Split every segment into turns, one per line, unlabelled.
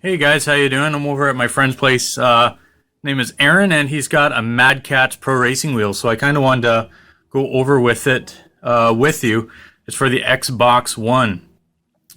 Hey guys, how you doing? I'm over at my friend's place. Name is Aaron, and he's got a Mad Catz Pro Racing wheel. So I kind of wanted to go over with it with you. It's for the Xbox One.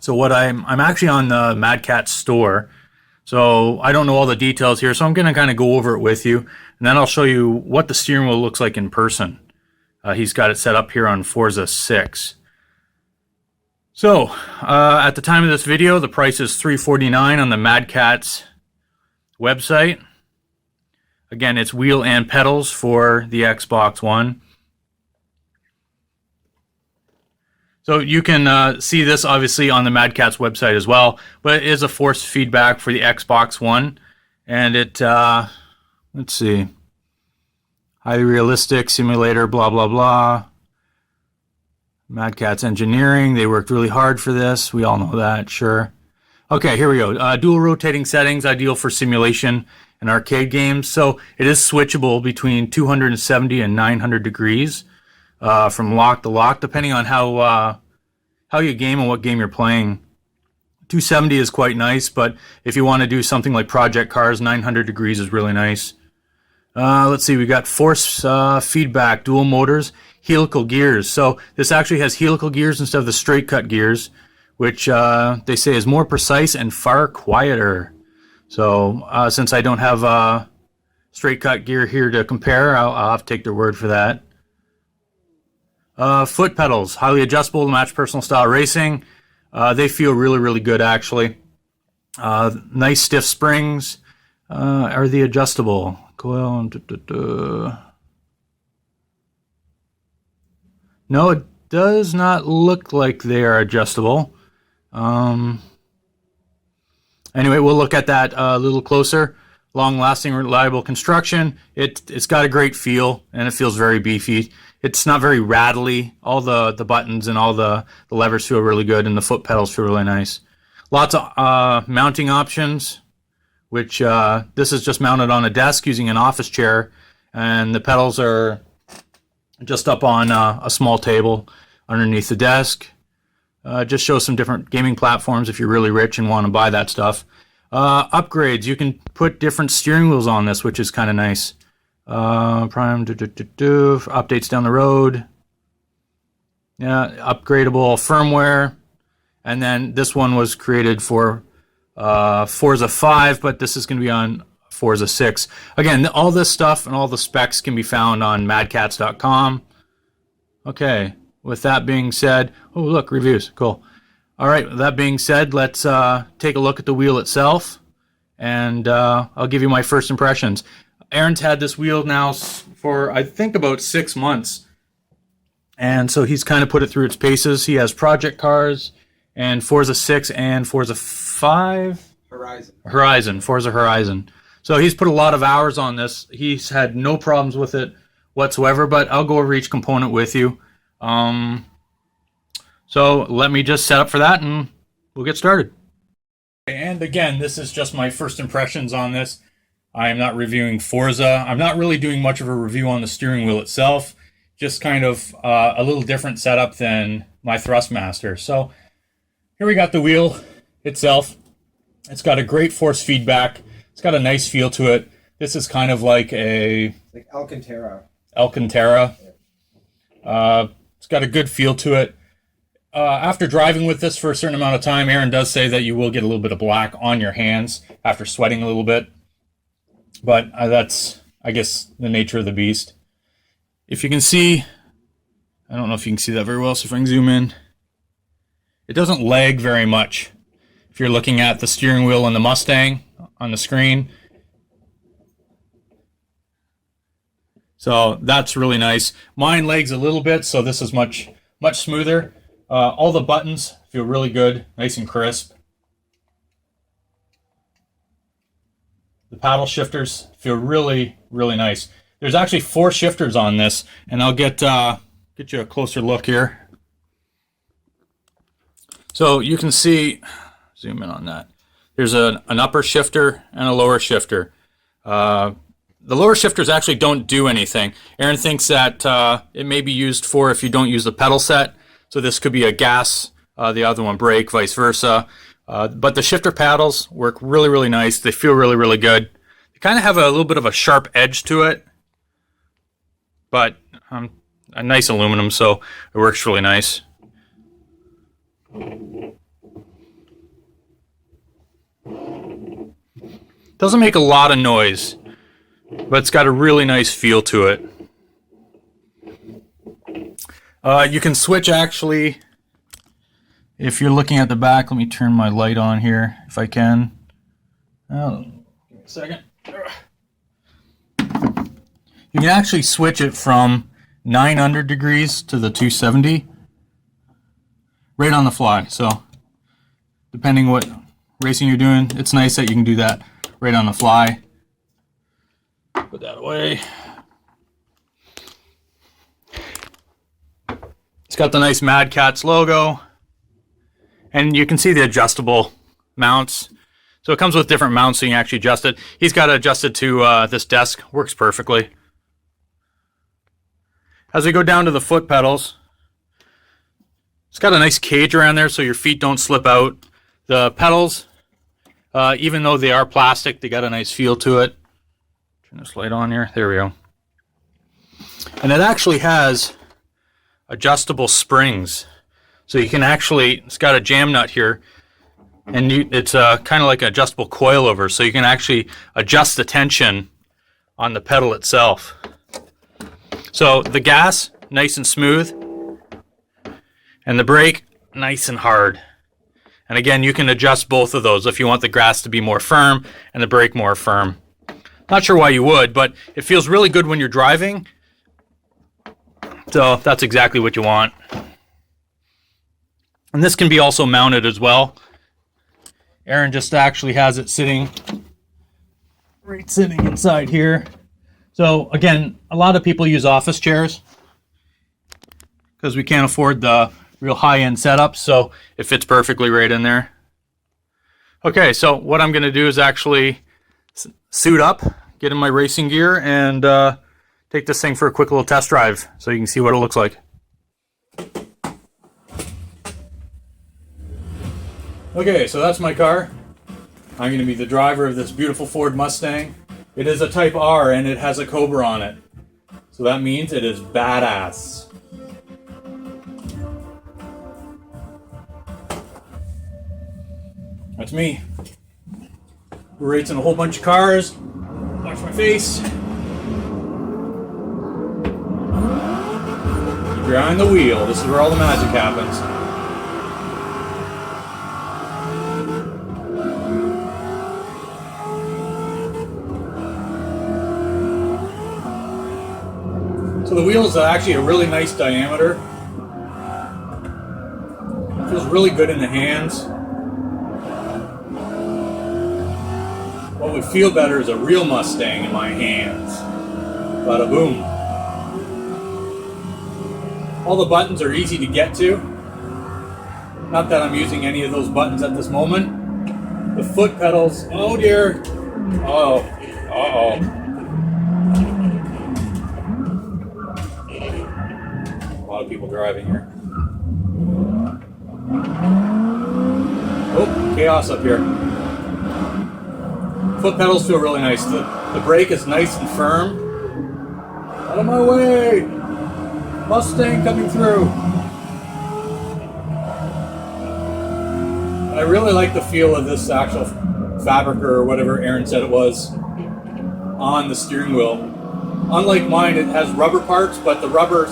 So what I'm actually on the Mad Catz store. So I don't know all the details here. So I'm going to kind of go over it with you, and then I'll show you what the steering wheel looks like in person. He's got it set up here on Forza 6. So, at the time of this video, the price is $349 on the Mad Catz website. Again, it's wheel and pedals for the Xbox One. So you can see this obviously on the Mad Catz website as well, but it is a force feedback for the Xbox One. And it, let's see, highly realistic simulator, blah, blah, blah. Mad Catz Engineering, they worked really hard for this. We all know that, sure. Okay, here we go. Dual rotating settings, ideal for simulation and arcade games. So it is switchable between 270 and 900 degrees from lock to lock, depending on how you game and what game you're playing. 270 is quite nice, but if you want to do something like Project Cars, 900 degrees is really nice. Let's see, we got force feedback, dual motors, helical gears. So this actually has helical gears instead of the straight cut gears, which they say is more precise and far quieter. So since I don't have straight cut gear here to compare, I'll have to take their word for that. Foot pedals, highly adjustable to match personal style racing. They feel really, really good actually. Nice stiff springs. Are they adjustable? Coil. No, it does not look like they are adjustable. Anyway, we'll look at that a little closer. Long-lasting, reliable construction. It's got a great feel, and it feels very beefy. It's not very rattly. All the buttons and all the levers feel really good, and the foot pedals feel really nice. Lots of mounting options, which this is just mounted on a desk using an office chair, and the pedals are just up on a small table underneath the desk. Just shows some different gaming platforms if you're really rich and want to buy that stuff. Upgrades, you can put different steering wheels on this, which is kind of nice. Prime, updates down the road. Yeah, upgradable firmware. And then this one was created for Forza 5, but this is going to be on Forza 6. Again, all this stuff and all the specs can be found on madcatz.com. Okay, with that being said, oh look, reviews, cool. All right, with that being said, let's take a look at the wheel itself, and I'll give you my first impressions. Aaron's had this wheel now for, I think, about 6 months, and so he's kind of put it through its paces. He has Project Cars and Forza 6 and Forza 5? Forza Horizon. So he's put a lot of hours on this. He's had no problems with it whatsoever, but I'll go over each component with you. So let me just set up for that and we'll get started. And again, this is just my first impressions on this. I am not reviewing Forza. I'm not really doing much of a review on the steering wheel itself. Just kind of a little different setup than my Thrustmaster. So here we got the wheel itself. It's got a great force feedback. It's got a nice feel to it. This is kind of like
like Alcantara.
It's got a good feel to it. After driving with this for a certain amount of time, Aaron does say that you will get a little bit of black on your hands after sweating a little bit. But that's, I guess, the nature of the beast. If you can see, I don't know if you can see that very well, so if I can zoom in, it doesn't lag very much. If you're looking at the steering wheel on the Mustang on the screen. So that's really nice. Mine lags a little bit, so this is much smoother. All the buttons feel really good, nice and crisp. The paddle shifters feel really, really nice. There's actually 4 shifters on this, and I'll get you a closer look here. So you can see, zoom in on that. There's an upper shifter and a lower shifter. The lower shifters actually don't do anything. Aaron thinks that it may be used for if you don't use the pedal set. So this could be a gas, the other one brake, vice versa. But the shifter paddles work really, really nice. They feel really, really good. They kind of have a little bit of a sharp edge to it, but a nice aluminum, so it works really nice. Doesn't make a lot of noise, but it's got a really nice feel to it. You can switch, actually, if you're looking at the back. Let me turn my light on here if I can. Oh, give me a second. You can actually switch it from 900 degrees to the 270 right on the fly. So depending what racing you're doing, it's nice that you can do that right on the fly. Put that away. It's got the nice Mad Catz logo, and you can see the adjustable mounts. So it comes with different mounts, so you can actually adjust it. He's got it adjusted to this desk. Works perfectly. As we go down to the foot pedals, it's got a nice cage around there so your feet don't slip out. The pedals, even though they are plastic, they got a nice feel to it. Turn this light on here. There we go. And it actually has adjustable springs. So you can actually, it's got a jam nut here, and it's kind of like an adjustable coilover, so you can actually adjust the tension on the pedal itself. So the gas, nice and smooth, and the brake, nice and hard. And again, you can adjust both of those if you want the gas to be more firm and the brake more firm. Not sure why you would, but it feels really good when you're driving. So that's exactly what you want. And this can be also mounted as well. Aaron just actually has it sitting inside here. So again, a lot of people use office chairs because we can't afford the real high-end setups, so it fits perfectly right in there. Okay, so what I'm going to do is actually suit up, get in my racing gear, and take this thing for a quick little test drive so you can see what it looks like. Okay, so that's my car. I'm going to be the driver of this beautiful Ford Mustang. It is a Type R and it has a Cobra on it. So that means it is badass. That's me. We're racing a whole bunch of cars. Watch my face. Keep your eye on the wheel. This is where all the magic happens. So the wheel is actually a really nice diameter. It feels really good in the hands. What would feel better is a real Mustang in my hands. Bada boom. All the buttons are easy to get to. Not that I'm using any of those buttons at this moment. The foot pedals, oh dear. Uh-oh. Uh-oh. A lot of people driving here. Oh, chaos up here. Foot pedals feel really nice. The brake is nice and firm. Out of my way! Mustang coming through. I really like the feel of this actual fabric, or whatever Aaron said it was, on the steering wheel. Unlike mine, it has rubber parts, but the rubber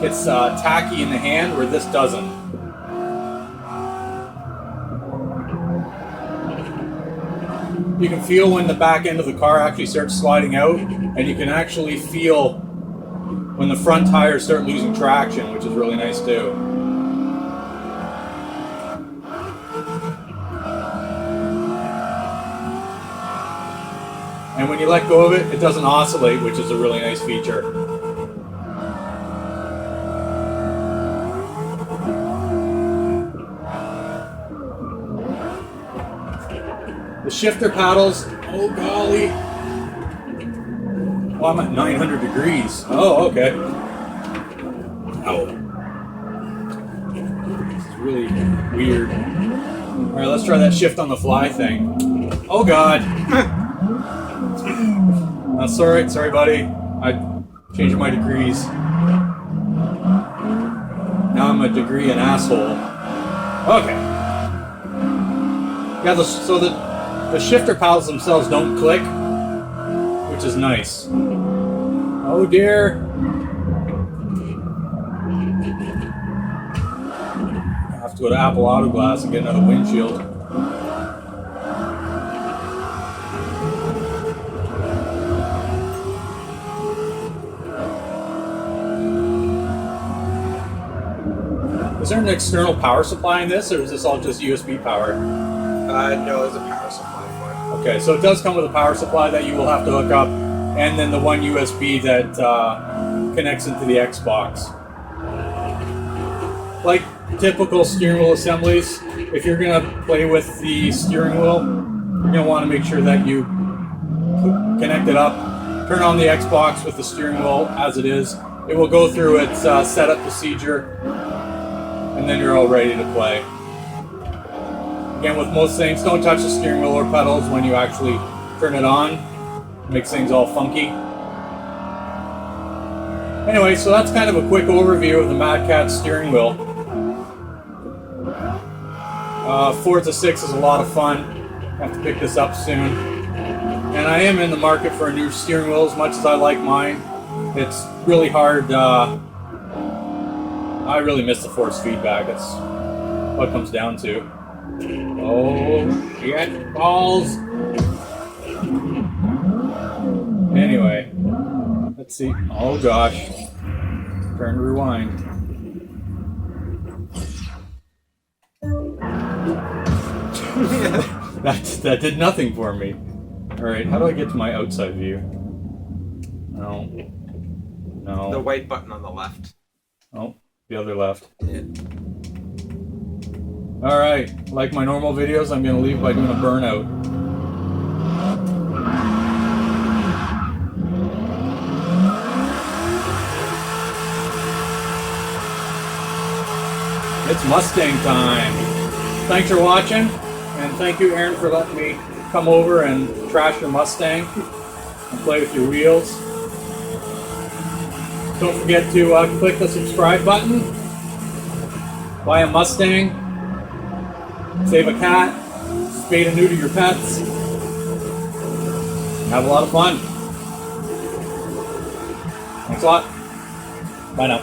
gets tacky in the hand, where this doesn't. You can feel when the back end of the car actually starts sliding out, and you can actually feel when the front tires start losing traction, which is really nice too. And when you let go of it, it doesn't oscillate, which is a really nice feature. The shifter paddles, oh golly. Oh, I'm at 900 degrees. Oh, okay. Oh. This is really weird. Alright, let's try that shift on the fly thing. Oh god! Sorry buddy. I changed my degrees. Now I'm a degree an asshole. Okay. Yeah, so the shifter paddles themselves don't click, which is nice. Oh dear. I have to go to Apple Auto Glass and get another windshield. Is there an external power supply in this, or is this all just USB power?
No, there's a power supply for it.
Okay, so it does come with a power supply that you will have to hook up, and then the one USB that connects into the Xbox. Like typical steering wheel assemblies, if you're going to play with the steering wheel, you're going to want to make sure that you connect it up, turn on the Xbox with the steering wheel as it is. It will go through its setup procedure, and then you're all ready to play. Again, with most things, don't touch the steering wheel or pedals when you actually turn it on. It makes things all funky. Anyway, so that's kind of a quick overview of the Mad Catz steering wheel. Forza 6 is a lot of fun. I have to pick this up soon. And I am in the market for a new steering wheel as much as I like mine. It's really hard. I really miss the force feedback. That's what it comes down to. Oh, shit, balls. Anyway, let's see. Oh gosh. Turn to rewind. that did nothing for me. Alright, how do I get to my outside view? No.
The white button on the left.
Oh, the other left.
Yeah.
Alright, like my normal videos, I'm going to leave by doing a burnout. It's Mustang time! Thanks for watching, and thank you, Aaron, for letting me come over and trash your Mustang and play with your wheels. Don't forget to click the subscribe button, buy a Mustang, save a cat, spay and neuter your pets, have a lot of fun. Thanks a lot. Bye now.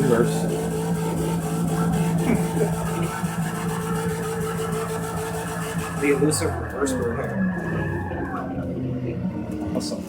Reverse.
The elusive reverse burnout.
Awesome.